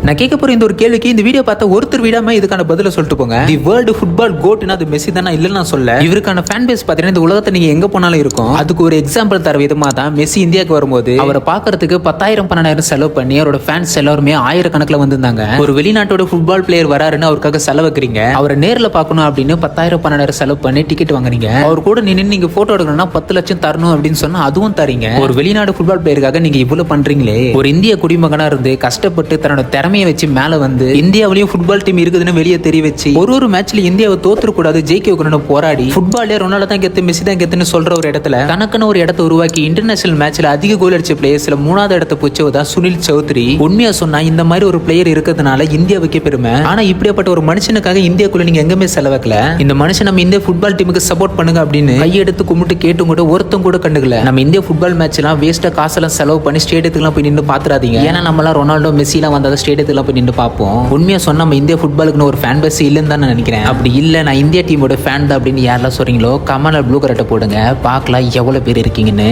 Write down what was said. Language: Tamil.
நான் கேட்க போற இந்த ஒரு கேள்விக்கு இந்த வீடியோ பார்த்த ஒருத்தர் விடாம இதுக்கான பதில சொல்லிட்டு போங்க. தி வேர்ல்டு ஃபுட்பால் கோட்னா அது மெஸ்ஸி தானா இல்லன்னு நான் சொல்ல. இவருக்கான ஃபேன் பேஸ் பாத்தீங்கன்னா இந்த உலகத்தை நீங்க எங்க போனாலும் இருக்கும். அதுக்கு ஒரு எக்ஸாம்பிள் தர விதமா தான் மெஸ்ஸி இந்தியாவுக்கு வரும்போது அவரை பாக்குறதுக்கு 10,000 12,000 செலவு பண்ணி அவரோட ஃபேன்ஸ் எல்லாருமே ஆயிரக்கணக்கில் வந்திருந்தாங்க. ஒரு வெளிநாட்டோட ஃபுட்பால் பிளேயர் வராருன்னு அவருக்காக செலவுக்கிறீங்க. அவரை நேர்ல பார்க்கணும் அப்படின்னு 10,000 12,000 செலவு பண்ணி டிக்கெட் வாங்குறீங்க. அவர் கூட நின்று நீங்க போட்டோ எடுக்கணும்னா 10 லட்சம் தரணும் அப்படின்னு சொன்னா அதுவும் தரீங்க. ஒரு வெளிநாடு ஃபுட்பால் பிளேயருக்காக நீங்க இவ்வளவு பண்றீங்களே. ஒரு இந்திய குடிமகனா இருந்து கஷ்டப்பட்டு தன்னோட திறமையை வச்சு மேல வந்து இந்தியாவிலேயும் ஃபுட்பால் டீம் இருக்குதுன்னு வெளியே தெரிய வச்சு ஒரு மேட்ச்ல இந்தியாவை தோத்துற கூடாது ஜெயிக்க வைக்கணும்னு போராடி ஃபுட்பாலே ரொனால்டோ தான் கெத்து மெஸ்ஸி தான் கெத்துன்னு சொல்ற ஒரு இடத்துல தனக்குன்னு ஒரு இடத்தை உருவாக்கி இன்டர்நேஷனல் மேட்ச்ல அதிக கோல் அடிச்ச பிளேயர்ஸ்ல 3வது இடத்தை பிடிச்சவதா சுனில் சௌத்ரி. உண்மையா சொன்னா இந்த மாதிரி ஒரு பிளேயர் இருக்கிறதுனால இந்தியாவுக்கே பெருமை. ஆனா இப்படியாப்பட்ட ஒரு மனுஷனுக்காக இந்தியாக்குள்ள நீங்க எங்குமே செலவாக்கல. இந்த மனுஷன் நம்ம இந்திய ஃபுட்பால் டீமுக்கு சப்போர்ட் பண்ணுங்க அப்படின்னு கையெடுத்து கும்பிட்டு கேட்டும் கூட ஒருத்தம் கூட கண்டுக்கல. நம்ம இந்திய ஃபுட்பால் மேட்ச் எல்லாம் வேஸ்டா காசெல்லாம் செலவு பண்ணி ஸ்டேடியத்துக்குலாம் போய் நின்று பாத்துறாதீங்க. ஏன்னா நம்மளாம் ரொனால்டோ மெஸ்ஸி எல்லாம் வந்தாத ஸ்டேடியத்துக்குலாம் போய் நின்று பார்ப்போம். உண்மையா சொன்னா நம்ம இந்திய ஃபுட்பாலுக்குன்னு ஒரு ஃபேன் பேஸ் இல்லைன்னு தான் நான் நினைக்கிறேன். அப்படி இல்லை நான் இந்தியா டீமோட ஃபேன் தான் அப்படின்னு யாரெல்லாம் சொல்றீங்களோ கமெண்ட்ல ப்ளூ கரெக்டை போடுங்க. பார்க்கலாம் எவ்வளவு பேர் இருக்கீங்கன்னு.